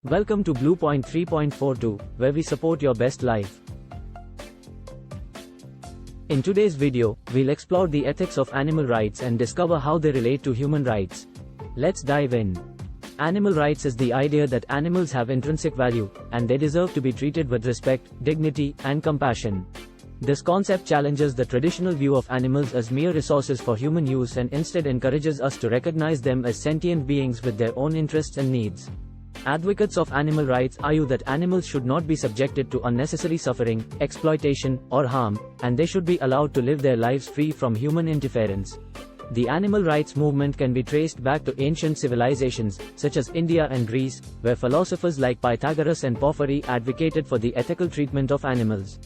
Welcome to Bluepoint 3.42, where we support your best life. In today's video, we'll explore the ethics of animal rights and discover how they relate to human rights. Let's dive in. Animal rights is the idea that animals have intrinsic value, and they deserve to be treated with respect, dignity, and compassion. This concept challenges the traditional view of animals as mere resources for human use and instead encourages us to recognize them as sentient beings with their own interests and needs. Advocates of animal rights argue that animals should not be subjected to unnecessary suffering, exploitation, or harm, and they should be allowed to live their lives free from human interference. The animal rights movement can be traced back to ancient civilizations, such as India and Greece, where philosophers like Pythagoras and Porphyry advocated for the ethical treatment of animals.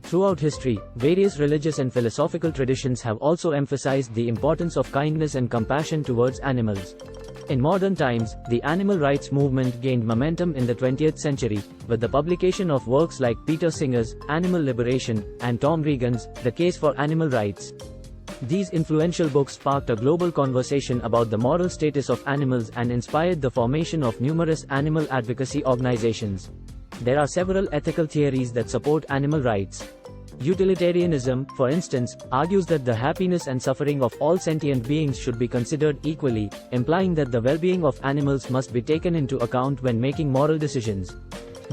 Throughout history, various religious and philosophical traditions have also emphasized the importance of kindness and compassion towards animals. In modern times, the animal rights movement gained momentum in the 20th century, with the publication of works like Peter Singer's Animal Liberation and Tom Regan's The Case for Animal Rights. These influential books sparked a global conversation about the moral status of animals and inspired the formation of numerous animal advocacy organizations. There are several ethical theories that support animal rights. Utilitarianism, for instance, argues that the happiness and suffering of all sentient beings should be considered equally, implying that the well-being of animals must be taken into account when making moral decisions.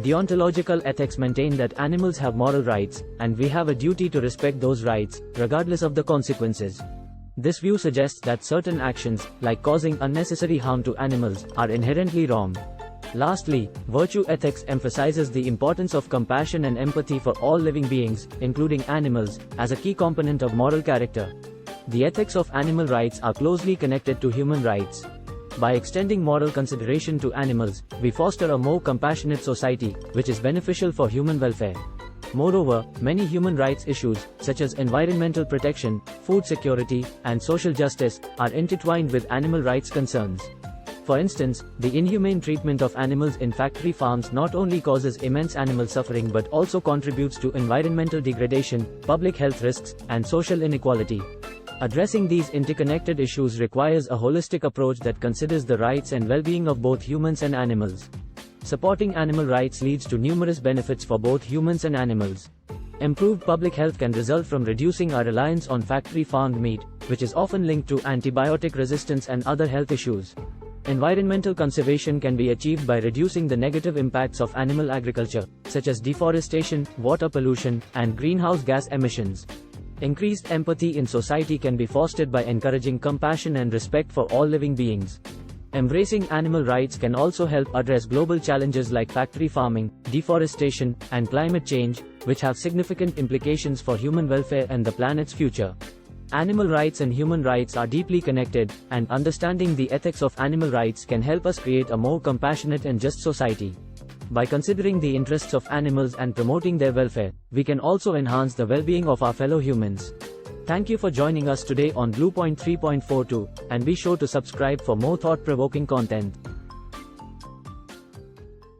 Deontological ethics maintain that animals have moral rights, and we have a duty to respect those rights, regardless of the consequences. This view suggests that certain actions, like causing unnecessary harm to animals, are inherently wrong. Lastly, virtue ethics emphasizes the importance of compassion and empathy for all living beings, including animals, as a key component of moral character. The ethics of animal rights are closely connected to human rights. By extending moral consideration to animals, we foster a more compassionate society, which is beneficial for human welfare. Moreover, many human rights issues, such as environmental protection, food security, and social justice, are intertwined with animal rights concerns. For instance, the inhumane treatment of animals in factory farms not only causes immense animal suffering but also contributes to environmental degradation, public health risks, and social inequality. Addressing these interconnected issues requires a holistic approach that considers the rights and well-being of both humans and animals. Supporting animal rights leads to numerous benefits for both humans and animals. Improved public health can result from reducing our reliance on factory-farmed meat, which is often linked to antibiotic resistance and other health issues. Environmental conservation can be achieved by reducing the negative impacts of animal agriculture, such as deforestation, water pollution, and greenhouse gas emissions. Increased empathy in society can be fostered by encouraging compassion and respect for all living beings. Embracing animal rights can also help address global challenges like factory farming, deforestation, and climate change, which have significant implications for human welfare and the planet's future. Animal rights and human rights are deeply connected, and understanding the ethics of animal rights can help us create a more compassionate and just society. By considering the interests of animals and promoting their welfare, we can also enhance the well-being of our fellow humans. Thank you for joining us today on Bluepoint 3.42, and be sure to subscribe for more thought-provoking content.